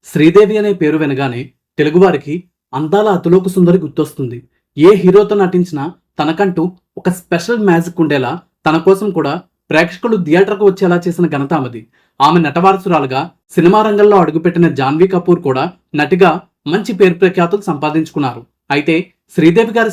శ్రీదేవి అనే పేరు వినగానే తెలుగువారికి అందాల అతిలోక సుందరి గుర్తొస్తుంది. ఏ హీరోతో నటించినా తనకంటూ ఒక స్పెషల్ మ్యాజిక్ ఉండేలా తన కోసం కూడా ప్రేక్షకులు థియేటర్కు వచ్చేలా చేసిన ఘనత ఆమెది. ఆమె నటవారసురాలుగా సినిమా రంగంలో అడుగుపెట్టిన జాన్వీ కపూర్ కూడా నటిగా మంచి పేరు ప్రఖ్యాతులు సంపాదించుకున్నారు. అయితే శ్రీదేవి గారి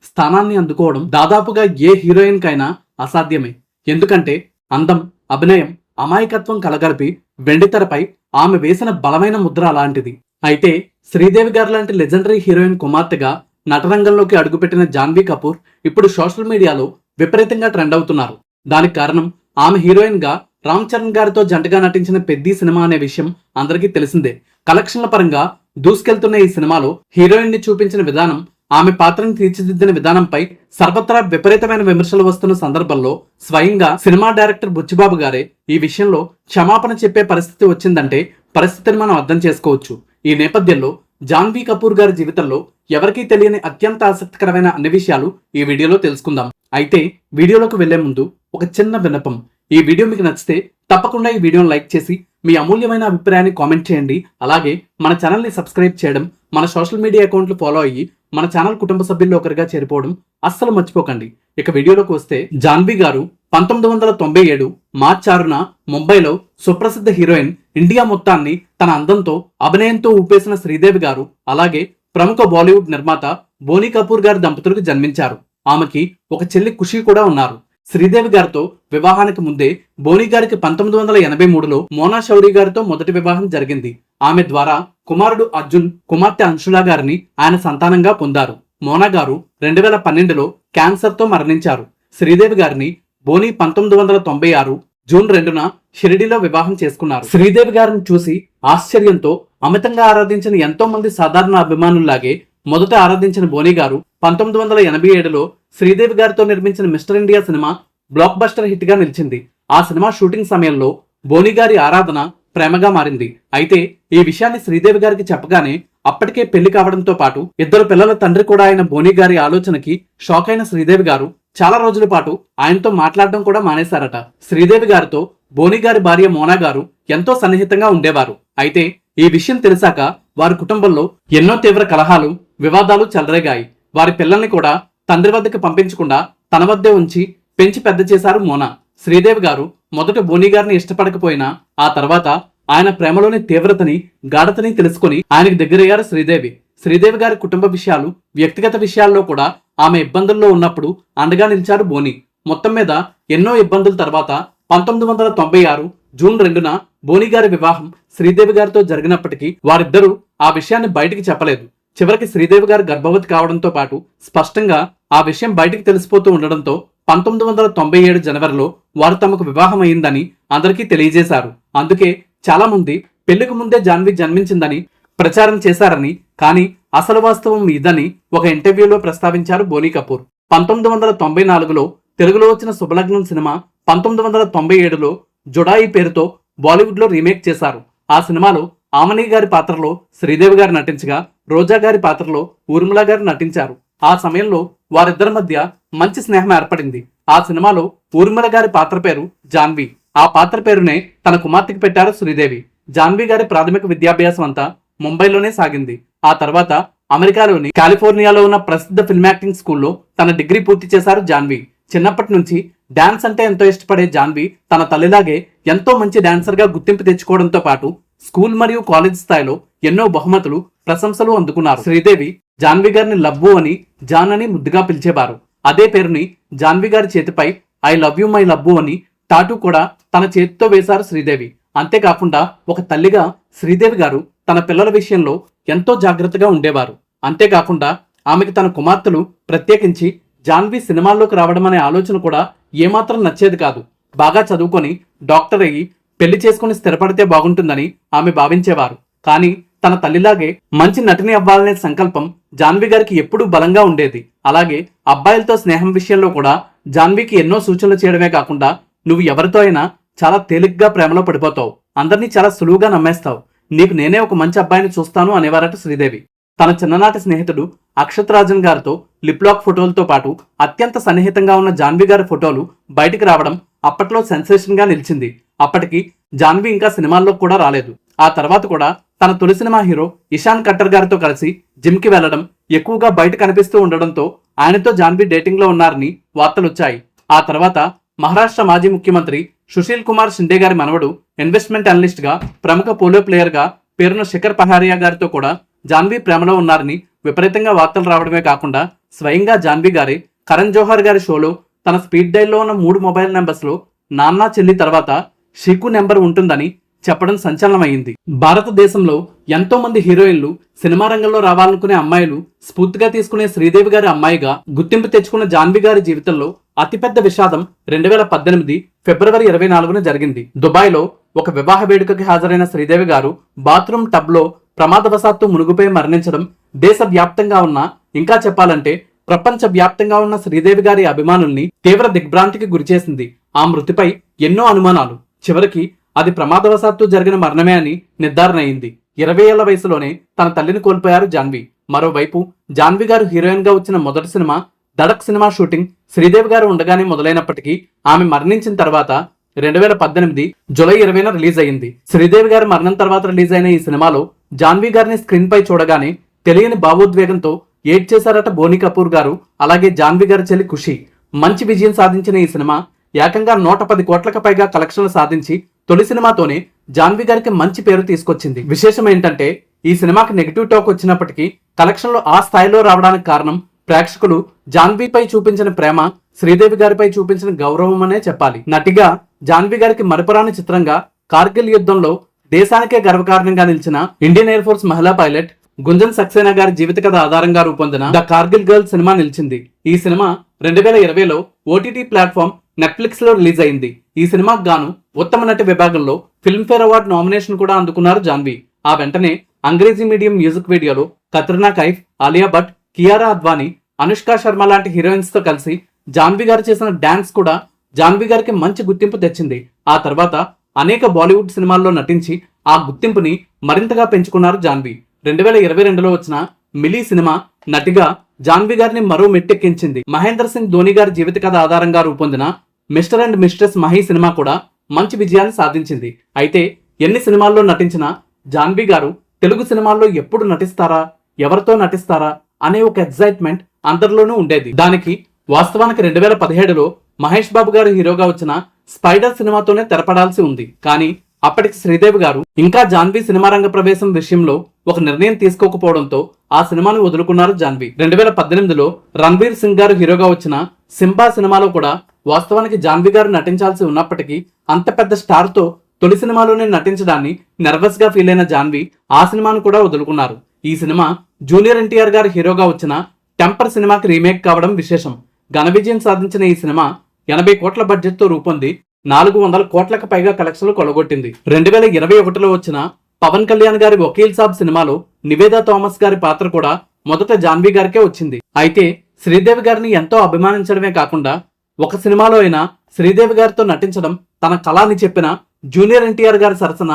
స్థానాన్ని అందుకోవడం దాదాపుగా ఏ హీరోయిన్ కైనా అసాధ్యమే. ఎందుకంటే అందం, అభినయం, అమాయకత్వం కలగలిపి వెండితెరపై ఆమె వేసిన బలమైన ముద్ర అలాంటిది. అయితే శ్రీదేవి గారు లాంటి లెజెండరీ హీరోయిన్ కుమార్తెగా నటరంగంలోకి అడుగుపెట్టిన జాన్వీ కపూర్ ఇప్పుడు సోషల్ మీడియాలో విపరీతంగా ట్రెండ్ అవుతున్నారు. దానికి కారణం ఆమె హీరోయిన్ గా రామ్ చరణ్ గారితో జంటగా నటించిన పెద్ది సినిమా అనే విషయం అందరికీ తెలిసిందే. కలెక్షన్ల పరంగా దూసుకెళ్తున్న ఈ సినిమాలో హీరోయిన్ ని చూపించిన విధానం, ఆమె పాత్రను తీర్చిదిద్దిన విధానంపై సర్వత్రా విపరీతమైన విమర్శలు వస్తున్న సందర్భంలో స్వయంగా సినిమా డైరెక్టర్ బుచ్చిబాబు గారే ఈ విషయంలో క్షమాపణ చెప్పే పరిస్థితి వచ్చిందంటే పరిస్థితిని మనం అర్థం చేసుకోవచ్చు. ఈ నేపథ్యంలో జాన్వీ కపూర్ గారి జీవితంలో ఎవరికీ తెలియని అత్యంత ఆసక్తికరమైన అన్ని విషయాలు ఈ వీడియోలో తెలుసుకుందాం. అయితే వీడియోలోకి వెళ్లే ముందు ఒక చిన్న విన్నపం. ఈ వీడియో మీకు నచ్చితే తప్పకుండా ఈ వీడియోను లైక్ చేసి మీ అమూల్యమైన అభిప్రాయాన్ని కామెంట్ చేయండి. అలాగే మన ఛానల్ని సబ్స్క్రైబ్ చేయడం, మన సోషల్ మీడియా అకౌంట్లు ఫాలో అయ్యి మన ఛానల్ కుటుంబ సభ్యుల్లో ఒకరిగా చేరిపోవడం అస్సలు మర్చిపోకండి. ఇక వీడియోలోకి వస్తే, జాన్వీ గారు 1997 మార్చి 6న ముంబైలో సుప్రసిద్ధ హీరోయిన్. ఇండియా మొత్తాన్ని తన అందంతో, అభినయంతో ఊపేసిన శ్రీదేవి గారు అలాగే ప్రముఖ బాలీవుడ్ నిర్మాత బోనీ కపూర్ గారి దంపతులకు జన్మించారు. ఆమెకి ఒక చెల్లి ఖుషి కూడా ఉన్నారు. శ్రీదేవి గారితో వివాహానికి ముందే బోనీ గారికి 1983లో మోనా శౌరి గారితో మొదటి వివాహం జరిగింది. ఆమె ద్వారా కుమారుడు అర్జున్, కుమార్తె అంశులా గారిని ఆయన సంతానంగా పొందారు. మోనా గారు 2012లో క్యాన్సర్ తో మరణించారు. శ్రీదేవి గారిని బోనీ 1996 జూన్ 2న షిరిడిలో వివాహం చేసుకున్నారు. శ్రీదేవి గారిని చూసి ఆశ్చర్యంతో అమితంగా ఆరాధించిన ఎంతో మంది సాధారణ అభిమానుల్లాగే మొదట ఆరాధించిన బోనీ గారు 1987లో శ్రీదేవి గారితో నిర్మించిన mister India cinema block buster hit గా నిలిచింది. ఆ సినిమా షూటింగ్ సమయంలో బోనీ గారి ఆరాధన ప్రేమగా మారింది. అయితే ఈ విషయాన్ని శ్రీదేవి గారికి చెప్పగానే అప్పటికే పెళ్లి కావడంతో పాటు 2 పిల్లల తండ్రి కూడా అయిన బోనీ గారి ఆలోచనకి షాక్ అయిన శ్రీదేవి గారు చాలా రోజుల పాటు ఆయనతో మాట్లాడడం కూడా మానేశారట. శ్రీదేవి గారితో బోనీ గారి భార్య మోనా గారు ఎంతో సన్నిహితంగా ఉండేవారు. అయితే ఈ విషయం తెలిసాక వారి కుటుంబంలో ఎన్నో తీవ్ర కలహాలు, వివాదాలు చెలరేగాయి. వారి పిల్లల్ని కూడా తండ్రి వద్దకు పంపించకుండా తన వద్దే ఉంచి పెంచి పెద్ద చేశారు మోనా. శ్రీదేవి గారు మొదట బోనీ గారిని ఇష్టపడకపోయినా ఆ తర్వాత ఆయన ప్రేమలోని తీవ్రతని, గాఢతని తెలుసుకుని ఆయనకు దగ్గరయ్యారు శ్రీదేవి. శ్రీదేవి గారి కుటుంబ విషయాలు, వ్యక్తిగత విషయాల్లో కూడా ఆమె ఇబ్బందుల్లో ఉన్నప్పుడు అండగా నిలిచారు బోనీ. మొత్తం మీద ఎన్నో ఇబ్బందుల తర్వాత 1996 జూన్ 2న బోనీ గారి వివాహం శ్రీదేవి గారితో జరిగినప్పటికీ వారిద్దరూ ఆ విషయాన్ని బయటికి చెప్పలేదు. చివరికి శ్రీదేవి గారు గర్భవతి కావడంతో పాటు స్పష్టంగా ఆ విషయం బయటికి తెలిసిపోతూ ఉండడంతో 1997 జనవరిలో వారు తమకు వివాహం అయిందని అందరికీ తెలియజేశారు. అందుకే చాలా మంది పెళ్లికి ముందే జాన్వీ జన్మించిందని ప్రచారం చేశారని, కానీ అసలు వాస్తవం ఇదని ఒక ఇంటర్వ్యూలో ప్రస్తావించారు బోనీ కపూర్. 1994లో తెలుగులో వచ్చిన శుభలగ్నం సినిమా 1997లో జుడాయి పేరుతో బాలీవుడ్ లో రీమేక్ చేశారు. ఆ సినిమాలో ఆమని గారి పాత్రలో శ్రీదేవి గారు నటించగా, రోజా గారి పాత్రలో ఊర్మిళ గారు నటించారు. ఆ సమయంలో వారిద్దరి మధ్య మంచి స్నేహం ఏర్పడింది. ఆ సినిమాలో ఊర్మిళ గారి పాత్ర పేరు జాన్వీ. ఆ పాత్ర పేరునే తన కుమార్తెకి పెట్టారు శ్రీదేవి. జాన్వీ గారి ప్రాథమిక విద్యాభ్యాసం అంతా ముంబైలోనే సాగింది. ఆ తర్వాత అమెరికాలోని కాలిఫోర్నియాలో ఉన్న ప్రసిద్ధ ఫిల్మ్ యాక్టింగ్ స్కూల్లో తన డిగ్రీ పూర్తి చేశారు జాన్వీ. చిన్నప్పటి నుంచి డాన్స్ అంటే ఎంతో ఇష్టపడే జాన్వీ తన తల్లిలాగే ఎంతో మంచి డాన్సర్ గా గుర్తింపు తెచ్చుకోవడంతో పాటు స్కూల్ మరియు కాలేజ్ స్థాయిలో ఎన్నో బహుమతులు, ప్రశంసలు అందుకున్నారు. శ్రీదేవి జాన్వీ గారిని లవ్వు అని, జాన్ అని ముద్దుగా పిలిచేవారు. అదే పేరుని జాన్వీ గారి చేతిపై I love you my love అని టాటూ కూడా తన చేతితో వేశారు శ్రీదేవి. అంతేకాకుండా ఒక తల్లిగా శ్రీదేవి గారు తన పిల్లల విషయంలో ఎంతో జాగ్రత్తగా ఉండేవారు. అంతేకాకుండా ఆమెకి తన కుమార్తెలు, ప్రత్యేకించి జాన్వీ సినిమాల్లోకి రావడం అనే ఆలోచన కూడా ఏమాత్రం నచ్చేది కాదు. బాగా చదువుకొని డాక్టర్ అయ్యి పెళ్లి చేసుకుని స్థిరపడితే బాగుంటుందని ఆమె భావించేవారు. కానీ తన తల్లిలాగే మంచి నటిని అవ్వాలనే సంకల్పం జాన్వీ గారికి ఎప్పుడూ బలంగా ఉండేది. అలాగే అబ్బాయిలతో స్నేహం విషయంలో కూడా జాన్వీకి ఎన్నో సూచనలు చేయడమే కాకుండా, నువ్వు ఎవరితో అయినా చాలా తేలిగ్గా ప్రేమలో పడిపోతావు, అందరినీ చాలా సులువుగా నమ్మేస్తావు, నీకు నేనే ఒక మంచి అబ్బాయిని చూస్తాను అనేవారట శ్రీదేవి. తన చిన్ననాటి స్నేహితుడు అక్షత్ రాజన్ గారితో లిప్లాక్ ఫోటోలతో పాటు అత్యంత సన్నిహితంగా ఉన్న జాన్వీ గారి ఫోటోలు బయటికి రావడం అప్పట్లో సెన్సేషన్ గా నిలిచింది. అప్పటికి జాన్వీ ఇంకా సినిమాల్లో కూడా రాలేదు. ఆ తర్వాత కూడా తన తొలి సినిమా హీరో ఇషాన్ ఖట్టర్ గారితో కలిసి జిమ్ కి వెళ్లడం, ఎక్కువగా బయట కనిపిస్తూ ఉండడంతో ఆయనతో జాన్వీ డేటింగ్ లో ఉన్నారని వార్తలొచ్చాయి. ఆ తర్వాత మహారాష్ట్ర మాజీ ముఖ్యమంత్రి సుశీల్ కుమార్ షిండే గారి మనవడు ఇన్వెస్ట్మెంట్ అనలిస్ట్ గా, ప్రముఖ పోలో ప్లేయర్ గా పేరున్న శిఖర్ పహారియా గారితో కూడా జాన్వీ ప్రేమలో ఉన్నారని విపరీతంగా వార్తలు రావడమే కాకుండా స్వయంగా జాన్వీ గారి కరణ్ జోహర్ గారి షోలో తన స్పీడ్ డైల్లో ఉన్న 3 మొబైల్ నెంబర్స్ లో నాన్న చెల్లి తర్వాత షీకు నెంబర్ ఉంటుందని చెప్పడం సంచలనమైంది. భారతదేశంలో ఎంతో మంది హీరోయిన్లు, సినిమా రంగంలో రావాలనుకునే అమ్మాయిలు స్ఫూర్తిగా తీసుకునే శ్రీదేవి గారి అమ్మాయిగా గుర్తింపు తెచ్చుకున్న జాన్వీ గారి జీవితంలో అతిపెద్ద విషాదం 2018 ఫిబ్రవరి 24న జరిగింది. దుబాయ్లో ఒక వివాహ వేడుకకి హాజరైన శ్రీదేవి గారు బాత్రూమ్ టబ్ లో ప్రమాదవశాత్తు మునిగిపోయి మరణించడం దేశవ్యాప్తంగా ఉన్న, ఇంకా చెప్పాలంటే ప్రపంచ వ్యాప్తంగా ఉన్న శ్రీదేవి గారి అభిమానుల్ని తీవ్ర దిగ్భ్రాంతికి గురిచేసింది. ఆ మృతిపై ఎన్నో అనుమానాలు, చివరికి అది ప్రమాదవశాత్తు జరిగిన మరణమే అని నిర్ధారణ అయింది. 20 ఏళ్ల వయసులోనే తన తల్లిని కోల్పోయారు జాన్వీ. మరోవైపు జాన్వీ గారు హీరోయిన్ గా వచ్చిన మొదటి cinema Dhadak cinema shooting Sridevi గారు ఉండగానే మొదలైనప్పటికీ ఆమె మరణించిన తర్వాత 2018 జూలై 20న రిలీజ్ అయింది. శ్రీదేవి గారి మరణం తర్వాత రిలీజ్ అయిన ఈ సినిమాలో జాన్వీ గారిని స్క్రీన్ పై చూడగానే తెలియని భావోద్వేగంతో ఏడ్ చేశారట బోనీ కపూర్ గారు, అలాగే జాన్వీ గారి చెల్లి ఖుషి. మంచి విజయం సాధించిన ఈ సినిమా ఏకంగా 110 కోట్లకు పైగా కలెక్షన్లు సాధించి తొలి సినిమాతోనే జాన్వీ గారికి మంచి పేరు తీసుకొచ్చింది. విశేషం ఏంటంటే ఈ సినిమాకి నెగిటివ్ టాక్ వచ్చినప్పటికీ కలెక్షన్లు ఆ స్థాయిలో రావడానికి కారణం ప్రేక్షకులు జాన్వీపై చూపించిన ప్రేమ, శ్రీదేవి గారిపై చూపించిన గౌరవం అనే చెప్పాలి. నటిగా జాన్వీ గారికి మరపురాని చిత్రంగా కార్గిల్ యుద్ధంలో దేశానికే గర్వకారణంగా నిలిచిన ఇండియన్ ఎయిర్ ఫోర్స్ మహిళా పైలట్ గుంజన్ సక్సేనా గారి జీవిత కథ ఆధారంగా రూపొందిన ద కార్గిల్ గర్ల్ సినిమా నిలిచింది. ఈ సినిమా 2020లో ఓటీటీ ప్లాట్ఫామ్ నెట్ఫ్లిక్స్ లో రిలీజ్ అయింది. ఈ సినిమాకు గాను ఉత్తమ నటి విభాగంలో ఫిల్మ్ఫేర్ అవార్డు నామినేషన్ కూడా అందుకున్నారు జాన్వీ. ఆ వెంటనే అంగ్రేజీ మీడియం మ్యూజిక్ వీడియోలో కత్రినా కైఫ్, ఆలియా భట్, కియారా అద్వానీ, అనుష్క శర్మ లాంటి హీరోయిన్స్ తో కలిసి జాన్వీ గారు చేసిన డాన్స్ కూడా జాన్వీ గారికి మంచి గుర్తింపు తెచ్చింది. ఆ తర్వాత అనేక బాలీవుడ్ సినిమాల్లో నటించి ఆ గుర్తింపుని మరింతగా పెంచుకున్నారు జాన్వీ. 2022లో వచ్చిన మిలీ సినిమా నటిగా జాన్వీ గారిని మరో మెట్టెక్కించింది. మహేంద్ర సింగ్ ధోని గారి జీవిత కథ ఆధారంగా రూపొందిన mister and mistress Mahi cinema కూడా మంచి విజయాన్ని సాధించింది. అయితే ఎన్ని సినిమాల్లో నటించినా జాన్వీ గారు తెలుగు సినిమాల్లో ఎప్పుడు నటిస్తారా, ఎవరితో నటిస్తారా అనే ఒక ఎగ్జైట్మెంట్ అందరిలోనూ ఉండేది. దానికి వాస్తవానికి 2017లో మహేష్ బాబు గారు హీరోగా వచ్చిన స్పైడర్ సినిమాతోనే తెరపడాల్సి ఉంది. కానీ అప్పటికి శ్రీదేవి గారు ఇంకా జాన్వీ సినిమా రంగ ప్రవేశం విషయంలో ఒక నిర్ణయం తీసుకోకపోవడంతో ఆ సినిమాను వదులుకున్నారు జాన్వీ. 2018లో రణ్వీర్ సింగ్ గారు హీరోగా వచ్చిన సింబా సినిమాలో కూడా వాస్తవానికి జాన్వీ గారు నటించాల్సి ఉన్నప్పటికీ అంత పెద్ద స్టార్ తో తొలి సినిమాలోనే నటించడాన్ని నర్వస్ గా ఫీల్ అయిన జాన్వీ ఆ సినిమాను కూడా వదులుకున్నారు. ఈ సినిమా జూనియర్ ఎన్టీఆర్ గారు హీరోగా వచ్చిన టెంపర్ సినిమాకి రీమేక్ కావడం విశేషం. ఘన విజయం సాధించిన ఈ సినిమా 80 కోట్ల బడ్జెట్ తో రూపొంది 400 కోట్లకు పైగా కలెక్షన్లు కొలగొట్టింది. 2021లో వచ్చిన పవన్ కళ్యాణ్ గారి వకీల్ సాబ్ సినిమాలో నివేదా థామస్ గారి పాత్ర కూడా మొదట జాన్వీ గారికే వచ్చింది. అయితే శ్రీదేవి గారిని ఎంతో అభిమానించడమే కాకుండా ఒక సినిమాలో అయినా శ్రీదేవి గారితో నటించడం తన కళ అని చెప్పిన జూనియర్ ఎన్టీఆర్ గారి సరసన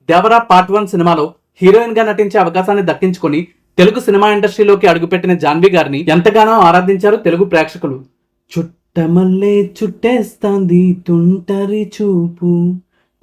దేవరా పార్ట్ 1 సినిమాలో హీరోయిన్ గా నటించే అవకాశాన్ని దక్కించుకొని తెలుగు సినిమా ఇండస్ట్రీలోకి అడుగుపెట్టిన జాన్వీ గారిని ఎంతగానో ఆరాధించారు తెలుగు ప్రేక్షకులు. చుట్టమల్లే చుట్టేస్తాంది తుంటరి చూపు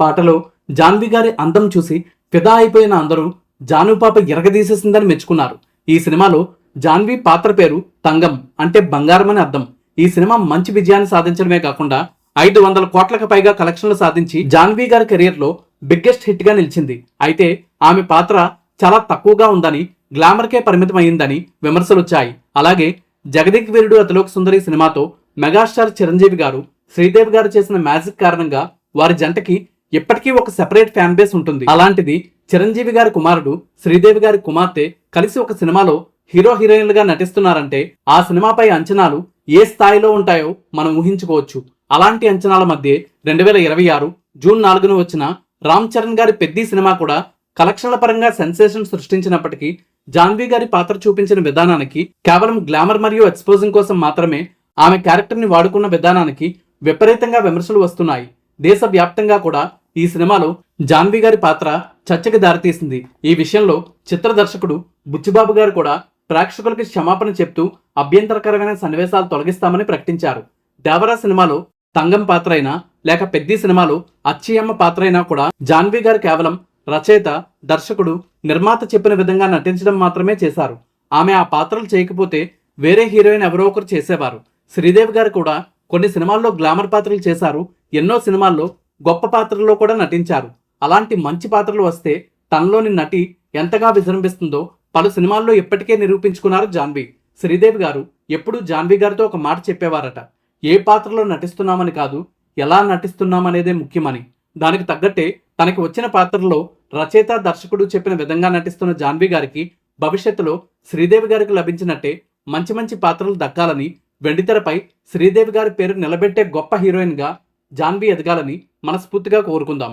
పాటలో జాన్వీ గారి అందం చూసి ఫిదా అయిపోయిన అందరూ జాను పాప ఎరగదీసేసిందని మెచ్చుకున్నారు. ఈ సినిమాలో జాన్వీ పాత్ర పేరు తంగం, అంటే బంగారం అని అర్థం. ఈ సినిమా మంచి విజయాన్ని సాధించడమే కాకుండా 500 కోట్లకు పైగా కలెక్షన్లు సాధించి జాన్వీ గారి కెరీర్ లో బిగ్గెస్ట్ హిట్ గా నిలిచింది. అయితే ఆమె పాత్ర చాలా తక్కువగా ఉందని, గ్లామర్ కే పరిమితం అయిందని విమర్శలు వచ్చాయి. అలాగే జగదిక్ వీరుడు అతిలోక సుందరి సినిమాతో మెగాస్టార్ చిరంజీవి గారు శ్రీదేవి గారు చేసిన మ్యాజిక్ కారణంగా వారి జంటకి ఇప్పటికీ ఒక సెపరేట్ ఫ్యాన్ బేస్ ఉంటుంది. అలాంటిది చిరంజీవి గారి కుమారుడు, శ్రీదేవి గారి కుమార్తె కలిసి ఒక సినిమాలో హీరో హీరోయిన్లుగా నటిస్తున్నారంటే ఆ సినిమాపై అంచనాలు ఏ స్థాయిలో ఉంటాయో మనం ఊహించుకోవచ్చు. అలాంటి అంచనాల మధ్య 2026 జూన్ 4న వచ్చిన రామ్ చరణ్ గారి పెద్ది సినిమా కూడా కలెక్షన్ల పరంగా సెన్సేషన్ సృష్టించినప్పటికీ జాన్వీ గారి పాత్ర చూపించిన విధానానికి, కేవలం గ్లామర్ మరియు ఎక్స్పోజింగ్ కోసం మాత్రమే ఆమె క్యారెక్టర్ ని వాడుకున్న విధానానికి విపరీతంగా విమర్శలు వస్తున్నాయి. దేశవ్యాప్తంగా కూడా ఈ సినిమాలో జాన్వీ గారి పాత్ర చర్చకి దారితీసింది. ఈ విషయంలో చిత్ర దర్శకుడు బుచ్చిబాబు గారు కూడా ప్రేక్షకులకి క్షమాపణ చెప్తూ అభ్యంతరకరమైన సన్నివేశాలు తొలగిస్తామని ప్రకటించారు. దేవరా సినిమాలో తంగం పాత్ర అయినా లేక పెద్ది సినిమాలో అచ్చియమ్మ పాత్ర అయినా కూడా జాన్వీ గారు కేవలం రచయిత, దర్శకుడు, నిర్మాత చెప్పిన విధంగా నటించడం మాత్రమే చేశారు. ఆమె ఆ పాత్రలు చేయకపోతే వేరే హీరోయిన్ ఎవరో ఒకరు చేసేవారు. శ్రీదేవి గారు కూడా కొన్ని సినిమాల్లో గ్లామర్ పాత్రలు చేశారు. ఎన్నో సినిమాల్లో గొప్ప పాత్రల్లో కూడా నటించారు. అలాంటి మంచి పాత్రలు వస్తే తనలోని నటి ఎంతగా విజృంభిస్తుందో పలు సినిమాల్లో ఇప్పటికే నిరూపించుకున్నారు జాన్వి. శ్రీదేవి గారు ఎప్పుడూ జాన్వి గారితో ఒక మాట చెప్పేవారట. ఏ పాత్రలో నటిస్తున్నామని కాదు, ఎలా నటిస్తున్నామనేదే ముఖ్యమని. దానికి తగ్గట్టే తనకి వచ్చిన పాత్రలో రచయిత, దర్శకుడు చెప్పిన విధంగా నటిస్తున్న జాన్వి గారికి భవిష్యత్తులో శ్రీదేవి గారికి లభించినట్టే మంచి మంచి పాత్రలు దక్కాలని, వెండితెరపై శ్రీదేవి గారి పేరు నిలబెట్టే గొప్ప హీరోయిన్గా జాన్వి ఎదగాలని మనస్ఫూర్తిగా కోరుకుందాం.